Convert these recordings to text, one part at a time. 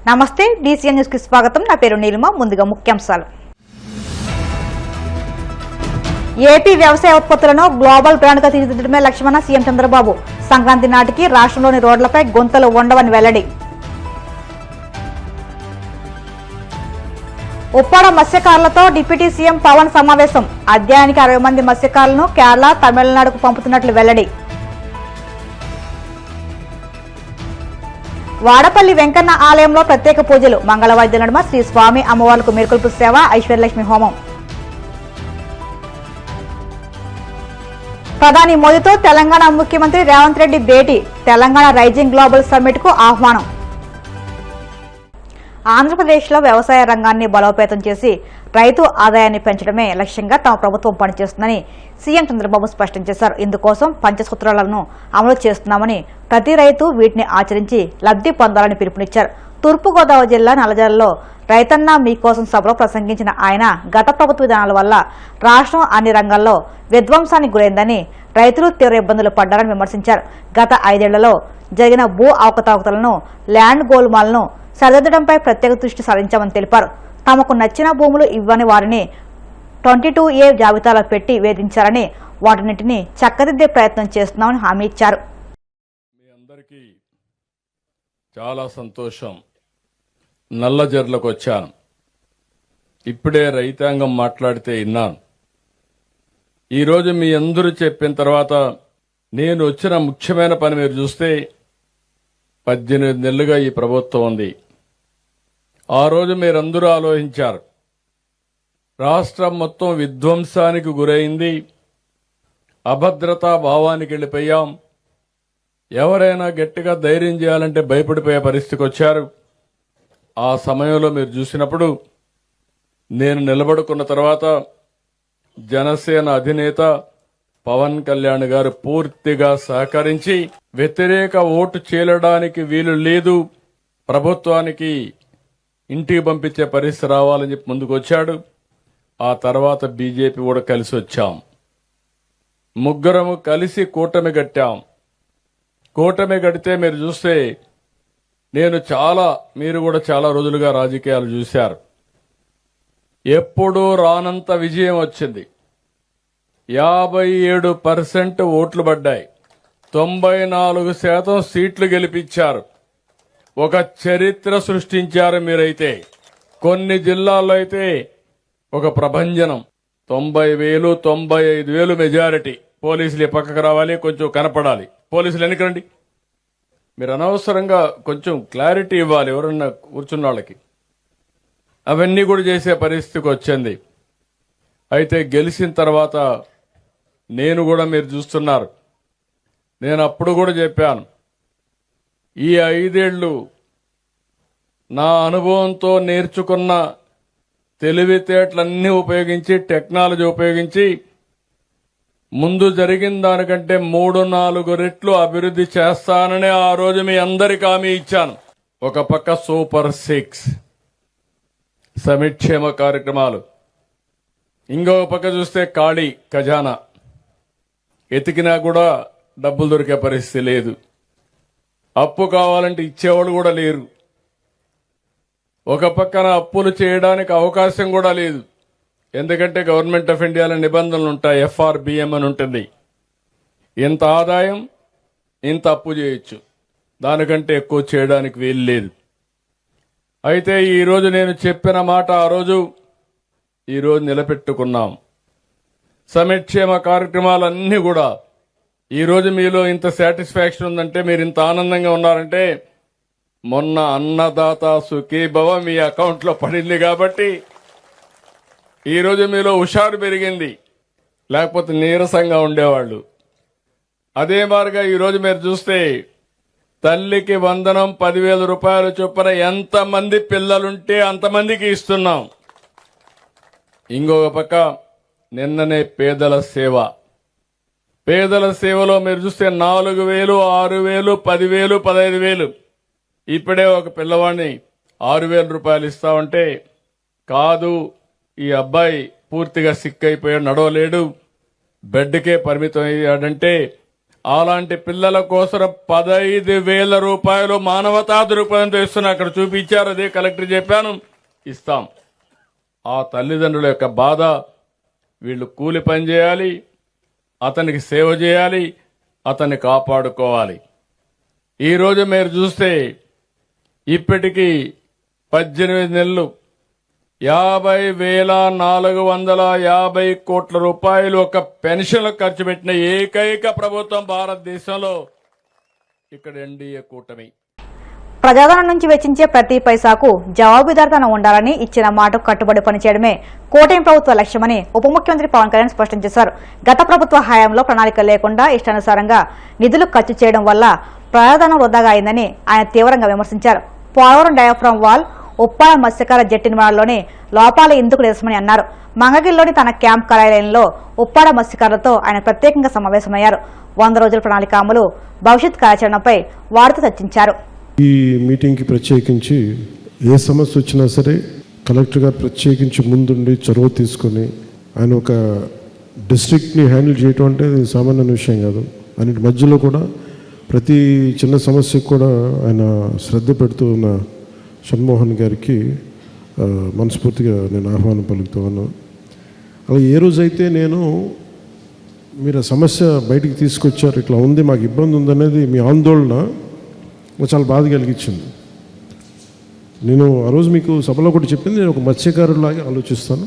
నమస్తే DCN news కి స్వాగతం. నా పేరు నీలిమ. ముందుగా ముఖ్యాంశాలు. ఏపీ వ్యవసాయ ఉత్పత్తులను గ్లోబల్ బ్రాండ్ గా తీర్చిదిద్దడమే లక్ష్యమన్న సీఎం చంద్రబాబు. సంక్రాంతి నాటికి రాష్ట్రంలోని రోడ్లపై గుంతలు ఉండవని వెల్లడి. ఉప్పాడ మత్స్యకారులతో డిప్యూటీ సీఎం పవన్ సమావేశం. అధ్యాయానికి 60 మంది మత్స్యకారులను కేరళ, తమిళనాడుకు పంపుతున్నట్లు వెల్లడి. వాడపల్లి వెంకన్న ఆలయంలో ప్రత్యేక పూజలు. మంగళవాద్యుల నడుమ శ్రీ స్వామి అమ్మవార్లకు మేల్కొల్పు సేవ, ఐశ్వర్యలక్ష్మి హోమం. ప్రధాని మోదీతో తెలంగాణ ముఖ్యమంత్రి రేవంత్ రెడ్డి భేటీ. తెలంగాణ రైజింగ్ గ్లోబల్ సమ్మిట్ కు ఆహ్వానం. ఆంధ్రప్రదేశ్లో వ్యవసాయ రంగాన్ని బలోపేతం చేసి రైతు ఆదాయాన్ని పెంచడమే లక్ష్యంగా తమ ప్రభుత్వం పనిచేస్తుందని సీఎం చంద్రబాబు స్పష్టం చేశారు. ఇందుకోసం పంచసూత్రాలను అమలు చేస్తున్నామని, ప్రతి రైతు వీటిని ఆచరించి లబ్ధి పొందాలని పిలుపునిచ్చారు. తూర్పుగోదావరి జిల్లా నల్లజర్లలో రైతన్న మీకోసం సభలో ప్రసంగించిన ఆయన గత ప్రభుత్వ విధానాల వల్ల రాష్ట్రం అన్ని రంగాల్లో విధ్వంసానికి గురైందని, రైతులు తీవ్ర ఇబ్బందులు పడ్డారని విమర్శించారు. గత 5 ఏళ్లలో జరిగిన భూ అవకతవకలను, ల్యాండ్ గోల్మాలను సరిదిద్దడంపై ప్రత్యేక దృష్టి సారించామని తెలిపారు. తమకు నచ్చిన భూములు ఇవ్వని వారిని 22A జాబితాలో పెట్టి వేధించారని, వాటిన్నింటినీ చక్కదిద్దే ప్రయత్నం చేస్తున్నామని హామీ ఇచ్చారు. మీ అందరికీ చాలా సంతోషం. నల్లజర్లకు వచ్చాను. ఇప్పుడే రైతాంగం మాట్లాడితే విన్నాను. ఈరోజు మీ అందరూ చెప్పిన తర్వాత నేను వచ్చిన ముఖ్యమైన పని మీరు చూస్తే 18 నెలలుగా ఈ ప్రభుత్వం ఉంది. ఆ రోజు మీరందరూ ఆలోచించారు. రాష్ట్రం మొత్తం విధ్వంసానికి గురైంది. అభద్రతా భావానికి వెళ్ళిపోయాం. ఎవరైనా గట్టిగా ధైర్యం చేయాలంటే భయపడిపోయే పరిస్థితికి వచ్చారు. ఆ సమయంలో మీరు చూసినప్పుడు నేను నిలబడుకున్న తర్వాత జనసేన అధినేత పవన్ కళ్యాణ్ గారు పూర్తిగా సహకరించి వ్యతిరేక ఓటు చీలడానికి వీలు లేదు, ప్రభుత్వానికి ఇంటికి పంపించే పరిస్థితి రావాలని చెప్పి ముందుకు వచ్చాడు. ఆ తర్వాత బీజేపీ కూడా కలిసి వచ్చాం. ముగ్గురము కలిసి కూటమి కట్టాం. కూటమి కడితే మీరు చూస్తే మీరు కూడా చాలా రోజులుగా రాజకీయాలు చూశారు. ఎప్పుడూ రానంత విజయం వచ్చింది. 57% ఓట్లు పడ్డాయి. 94% సీట్లు గెలిపించారు. ఒక చరిత్ర సృష్టించారు. మీరైతే కొన్ని జిల్లాల్లో అయితే ఒక ప్రభంజనం. 90,000, 95,000 మెజారిటీ. పోలీసులు పక్కకు రావాలి, కొంచెం కనపడాలి. పోలీసులు ఎన్నికరండి. మీరు అనవసరంగా కొంచెం క్లారిటీ ఇవ్వాలి ఎవరన్నా కూర్చున్న వాళ్ళకి. అవన్నీ కూడా చేసే పరిస్థితికి వచ్చింది. అయితే గెలిచిన తర్వాత నేను కూడా మీరు చూస్తున్నారు. నేను అప్పుడు కూడా చెప్పాను, ఈ 5 ఏళ్లు నా అనుభవంతో నేర్చుకున్న తెలివితేటలన్నీ ఉపయోగించి, టెక్నాలజీ ఉపయోగించి ముందు జరిగిన దానికంటే 3-4 రెట్లు అభివృద్ధి చేస్తానని ఆ రోజు మీ అందరికీ హామీ ఇచ్చాను. ఒక పక్క సూపర్ 6 సంక్షేమ కార్యక్రమాలు, ఇంకొక పక్క చూస్తే ఖాళీ ఖజానా. ఎతికినా కూడా డబ్బులు దొరికే పరిస్థితి లేదు. అప్పు కావాలంటే ఇచ్చేవాళ్ళు కూడా లేరు. ఒక పక్కన అప్పులు చేయడానికి అవకాశం కూడా లేదు. ఎందుకంటే గవర్నమెంట్ ఆఫ్ ఇండియాలో నిబంధనలు ఉంటాయి. FRBM అని ఉంటుంది. ఇంత ఆదాయం ఇంత అప్పు చేయొచ్చు, దానికంటే ఎక్కువ చేయడానికి వీలు లేదు. అయితే ఈరోజు నేను చెప్పిన మాట ఆ రోజు ఈరోజు నిలబెట్టుకున్నాం. సంక్షేమ కార్యక్రమాలన్నీ కూడా ఈరోజు మీలో ఇంత సాటిస్ఫాక్షన్ ఉందంటే, మీరు ఇంత ఆనందంగా ఉన్నారంటే మొన్న అన్నదాత సుఖీభవ మీ అకౌంట్లో పడింది కాబట్టి ఈరోజు మీలో హుషారు పెరిగింది. లేకపోతే నీరసంగా ఉండేవాళ్ళు. అదే మాదిరిగా ఈరోజు మీరు చూస్తే తల్లికి వందనం 10,000 రూపాయలు చొప్పున ఎంతమంది పిల్లలుంటే అంతమందికి ఇస్తున్నాం. ఇంకొక పక్క నిన్ననే పేదల సేవ. పేదల సేవలో మీరు చూస్తే 4,000, 6,000, 10,000, 15,000. ఇప్పుడే ఒక పిల్లవాడిని 6,000 రూపాయలు ఇస్తామంటే, కాదు ఈ అబ్బాయి పూర్తిగా సిక్ అయిపోయాడు, నడవలేడు, బెడ్కే పరిమితం అయ్యాడంటే అలాంటి పిల్లల కోసం 15,000 రూపాయలు మానవతా దృక్పథంతో ఇస్తున్నా. అక్కడ చూపించారు, అదే కలెక్టర్ చెప్పాను, ఇస్తాం. ఆ తల్లిదండ్రుల యొక్క బాధ, వీళ్ళు కూలి పని చేయాలి, అతనికి సేవ చేయాలి, అతన్ని కాపాడుకోవాలి. ఈరోజు మీరు చూస్తే ఇప్పటికీ 18 నెలలు 50,450 కోట్ల రూపాయలు ఒక పెన్షన్లకు ఖర్చు పెట్టిన ఏకైక ప్రభుత్వం భారతదేశంలో ఇక్కడ ఎన్డీఏ కూటమి. ప్రజాధనం నుంచి వెచ్చించే ప్రతి పైసాకు జవాబుదారితనం ఉండాలని ఇచ్చిన మాటకు కట్టుబడి పనిచేయడమే కూటమి ప్రభుత్వ లక్ష్యమని ఉప ముఖ్యమంత్రి పవన్ కళ్యాణ్ స్పష్టం చేశారు. గత ప్రభుత్వ హయాంలో ప్రణాళిక లేకుండా ఇష్టానుసారంగా నిధులు ఖర్చు చేయడం వల్ల ప్రజాధనం వృధాగా అయిందని ఆయన తీవ్రంగా విమర్శించారు. పోలవరం డయాఫ్రామ్ వాల్, ఉప్పాడ మత్స్యకార జట్టి నిర్మాణంలోని లోపాలు ఎందుకు నిరసమని అన్నారు. మంగగిరిలోని తన క్యాంప్ కార్యాలయంలో ఉప్పాడ మత్స్యకారులతో ఆయన ప్రత్యేకంగా సమావేశమయ్యారు. 100 రోజుల ప్రణాళిక అమలు, భవిష్యత్ కార్యాచరణపై వారితో చర్చించారు. ఈ మీటింగ్కి ప్రత్యేకించి ఏ సమస్య వచ్చినా సరే కలెక్టర్ గారు ప్రత్యేకించి ముందుండి చొరవ తీసుకొని ఆయన ఒక డిస్ట్రిక్ట్ని హ్యాండిల్ చేయటం అంటే సామాన్య విషయం కాదు. అన్నిటి మధ్యలో కూడా ప్రతి చిన్న సమస్యకు కూడా ఆయన శ్రద్ధ పెడుతూ ఉన్న షణ్మోహన్ గారికి మనస్ఫూర్తిగా నేను ఆహ్వానం పలుకుతూ ఉన్నాను. అలా ఏ రోజైతే మీరు ఆ సమస్య బయటికి తీసుకొచ్చారు, ఇట్లా ఉంది, మాకు ఇబ్బంది ఉందనేది మీ ఆందోళన చాలా బాధ కలిగించింది. నేను ఆ రోజు మీకు సభలో కూడా చెప్పింది, నేను ఒక మత్స్యకారులాగా ఆలోచిస్తాను.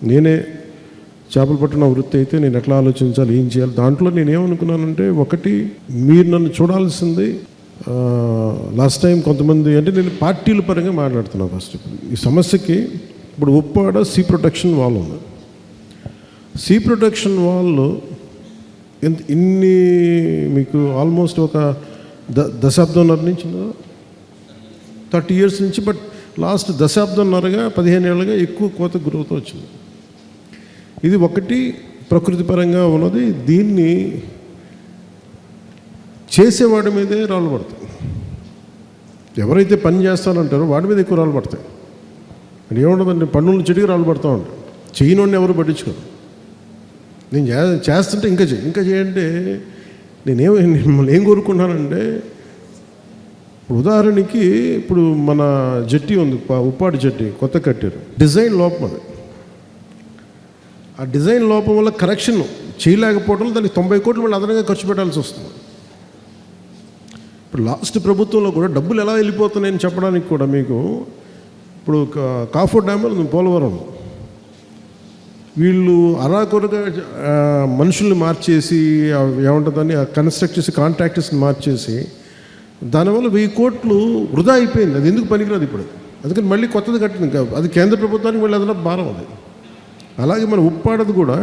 నేనే చేపలు పట్టిన వృత్తి అయితే నేను ఎట్లా ఆలోచించాలి, ఏం చేయాలి. దాంట్లో నేనేమనుకున్నానంటే, ఒకటి మీరు నన్ను చూడాల్సింది, లాస్ట్ టైం కొంతమంది అంటే నేను పార్టీల పరంగా మాట్లాడుతున్నాను. ఫస్ట్ ఈ సమస్యకి ఇప్పుడు ఉప్పాడ సీ ప్రొటెక్షన్ వాల్ ఉంది. సీ ప్రొటెక్షన్ వాల్ ఇన్ని మీకు ఆల్మోస్ట్ ఒక దశాబ్దంన్నర నుంచి 30 years నుంచి, బట్ లాస్ట్ దశాబ్దంన్నరగా 15 ఏళ్ళుగా ఎక్కువ కోత గురవుతూ వచ్చింది. ఇది ఒకటి ప్రకృతి పరంగా ఉన్నది. దీన్ని చేసేవాడి మీదే రాళ్ళు పడతాయి. ఎవరైతే పని చేస్తానంటారో వాడి మీద ఎక్కువ రాళ్ళు పడతాయి. అది ఏముండదండి, పన్నుల చెట్టుకి రాళ్ళు పడుతూ ఉంటాయి. చేయనోడిని ఎవరు పట్టించుకోరు. నేను చేస్తుంటే ఇంకా చేయంటే మిమ్మల్ని ఏం కోరుకున్నానంటే, ఉదాహరణకి ఇప్పుడు మన జట్టి ఉంది, ఉప్పాడు జట్టి కొత్త కట్టారు, డిజైన్ లోపం. అది ఆ డిజైన్ లోపం వల్ల కరెక్షన్ చేయలేకపోవడం, దానికి 90 కోట్లు మళ్ళీ అదనంగా ఖర్చు పెట్టాల్సి వస్తుంది. ఇప్పుడు లాస్ట్ ప్రభుత్వంలో కూడా డబ్బులు ఎలా వెళ్ళిపోతున్నాయని చెప్పడానికి కూడా మీకు ఇప్పుడు కాఫర్ డ్యామ్ ఉంది పోలవరం, వీళ్ళు అరాకొరగా మనుషుల్ని మార్చేసి ఏమంటుందని కన్స్ట్రక్ట్ చేసి కాంట్రాక్టర్స్ని మార్చేసి దానివల్ల 1000 కోట్లు వృధా అయిపోయింది. అది ఎందుకు పనికిరాదు ఇప్పుడు. అందుకని మళ్ళీ కొత్తది కట్టింది. అది కేంద్ర ప్రభుత్వానికి మళ్ళీ అదనపు భారం. అది అలాగే మన ఉప్పాడది కూడా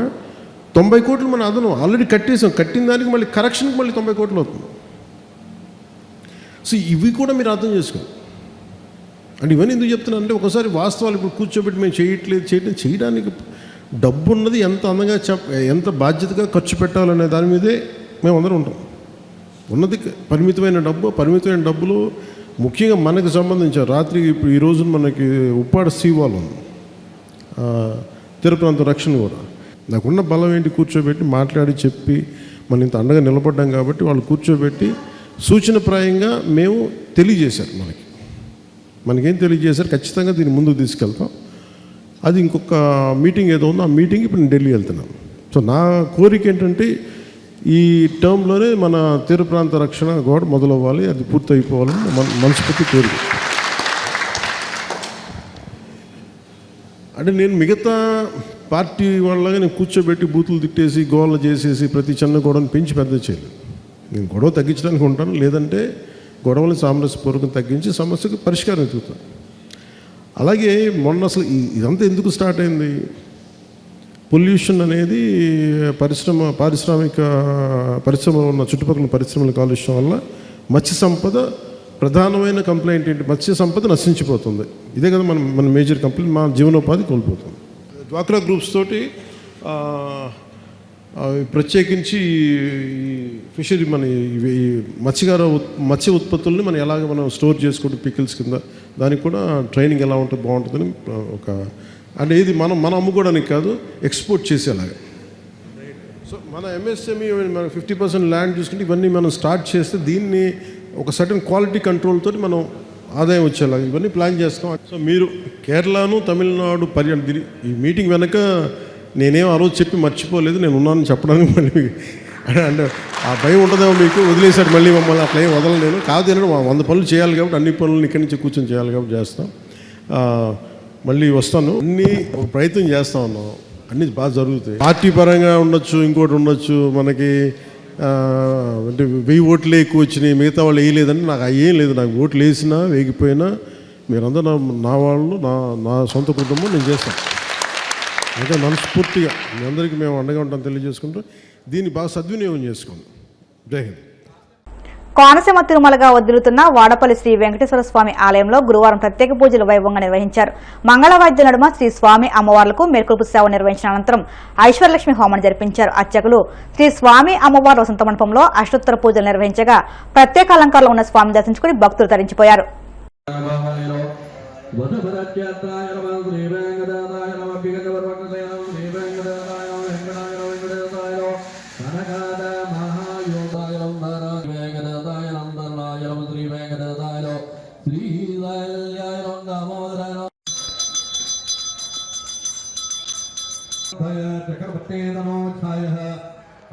90 కోట్లు మన అదనం ఆల్రెడీ కట్టేసాం. కట్టిన దానికి మళ్ళీ కరెక్షన్కి మళ్ళీ 90 కోట్లు అవుతుంది. సో ఇవి కూడా మీరు అర్థం చేసుకోండి. అంటే ఇవన్నీ ఎందుకు చెప్తున్నానంటే, ఒకసారి వాస్తవాలు ఇప్పుడు కూర్చోబెట్టి మేము చేయడానికి డబ్బు ఉన్నది ఎంత అందంగా ఎంత బాధ్యతగా ఖర్చు పెట్టాలనే దాని మీదే మేము అందరం ఉంటాం. ఉన్నది పరిమితమైన డబ్బులు ముఖ్యంగా మనకు సంబంధించిన రాత్రి ఇప్పుడు ఈ రోజు మనకి ఉప్పాడ సీవాల్ ఉంది, తీర ప్రాంత రక్షణ కూడా. నాకున్న బలం ఏంటి, కూర్చోబెట్టి మాట్లాడి చెప్పి మనం ఇంత అండగా నిలబడ్డాం కాబట్టి వాళ్ళు కూర్చోబెట్టి సూచనప్రాయంగా మేము తెలియజేశారు. మనకేం తెలియజేశారు, ఖచ్చితంగా దీన్ని ముందుకు తీసుకెళ్తాం. అది ఇంకొక మీటింగ్ ఏదో ఉందో ఆ మీటింగ్ ఇప్పుడు నేను ఢిల్లీ వెళ్తున్నాను. సో నా కోరిక ఏంటంటే, ఈ టర్మ్లోనే మన తీర ప్రాంత రక్షణ గోడ మొదలవ్వాలి, అది పూర్తి అయిపోవాలని మనస్ఫూర్తి కోరిక. అంటే నేను మిగతా పార్టీ వాళ్ళగా నేను కూర్చోబెట్టి బూతులు తిట్టేసి గోళ్ళ చేసేసి ప్రతి చిన్న గొడవను పెంచి పెద్ద చేయలేదు. నేను గొడవ తగ్గించడానికి ఉంటాను, లేదంటే గొడవలు సామరస్యపూర్వకం తగ్గించి సమస్యకు పరిష్కారం ఎదుగుతాను. అలాగే మొన్న అసలు ఇదంతా ఎందుకు స్టార్ట్ అయింది, పొల్యూషన్ అనేది పరిశ్రమలు ఉన్న చుట్టుపక్కల పరిశ్రమల కాలుష్యం వల్ల మత్స్య సంపద ప్రధానమైన కంప్లైంట్ ఏంటి, మత్స్య సంపద నశించిపోతుంది. ఇదే కదా మన మేజర్ కంప్లైంట్, మా జీవనోపాధి కోల్పోతుంది. డ్వాక్రా గ్రూప్స్ తోటి ప్రత్యేకించి ఫిషరీ మన మత్స్య ఉత్పత్తుల్ని మనం ఎలాగ మనం స్టోర్ చేసుకుంటూ పికిల్స్ కింద దానికి కూడా ట్రైనింగ్ ఎలా ఉంటుంది బాగుంటుందని అంటే ఇది మనం అమ్ముకోవడానికి కాదు, ఎక్స్పోర్ట్ చేసేలాగా. సో మన ఎంఎస్ఎంఈ మన 50% ల్యాండ్ చూసుకుంటే ఇవన్నీ మనం స్టార్ట్ చేస్తే దీన్ని ఒక సర్టన్ క్వాలిటీ కంట్రోల్ తోటి మనం ఆదాయం వచ్చేలాగా ఇవన్నీ ప్లాన్ చేస్తాం. సో మీరు కేరళను తమిళనాడు పర్యటన ఈ మీటింగ్ వెనక నేనేం ఆ రోజు చెప్పి మర్చిపోలేదు, నేను ఉన్నానని చెప్పడానికి మళ్ళీ అంటే ఆ భయం ఉంటుందేమో మీకు, వదిలేసాడు మళ్ళీ మమ్మల్ని అట్లా ఏం వదలను నేను. కాదు ఏంటంటే 100 పనులు చేయాలి కాబట్టి అన్ని పనులను ఇక్కడి నుంచి కూర్చొని చేయాలి కాబట్టి చేస్తాం. మళ్ళీ వస్తాను, అన్నీ ఒక ప్రయత్నం చేస్తా ఉన్నాం, అన్నీ బాగా జరుగుతాయి. పార్టీ పరంగా ఉండొచ్చు, ఇంకోటి ఉండొచ్చు, మనకి అంటే 1000 ఓట్లే ఎక్కువ వచ్చినాయి, మిగతా వాళ్ళు వేయలేదని నాకు అయ్యేం లేదు. నాకు ఓట్లు వేసినా వేగిపోయినా మీరందరూ నా వాళ్ళు, నా సొంత కుటుంబం, నేను చేస్తాను. అయితే మనస్ఫూర్తిగా మీ అందరికీ మేము అండగా ఉంటాం తెలియజేసుకుంటూ దీన్ని బాగా సద్వినియోగం చేసుకోండి. జై హింద్. కోనసీమ తిరుమలగా వదిలుతున్న వాడపల్లి శ్రీ వెంకటేశ్వర స్వామి ఆలయంలో గురువారం ప్రత్యేక పూజలు వైభవంగా నిర్వహించారు. మంగళవాద్య నడుమ శ్రీ స్వామి అమ్మవార్లకు మేల్కొలుపు సేవ నిర్వహించిన అనంతరం ఐశ్వర్యలక్ష్మి హోమం జరిపించారు. అర్చకులు శ్రీ స్వామి అమ్మవార్ల వసంత మండపంలో అష్టోత్తర పూజలు నిర్వహించగా ప్రత్యేక అలంకారంలో ఉన్న స్వామిని దర్శించుకుని భక్తులు తరించిపోయారు.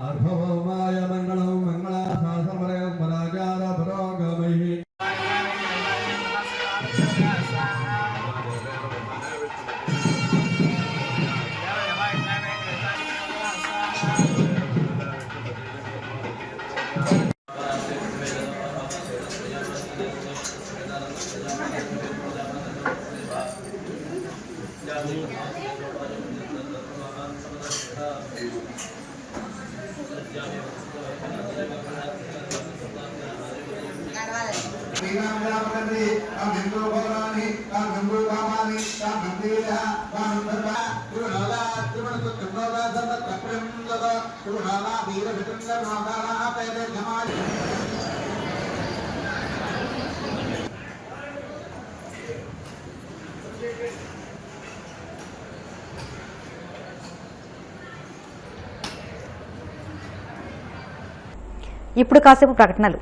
అర్భవమాయ మంగళం మంగళాశాసనమయ పరాజార పరోగమై ఇప్పుడు కాసేపు ప్రకటనలు.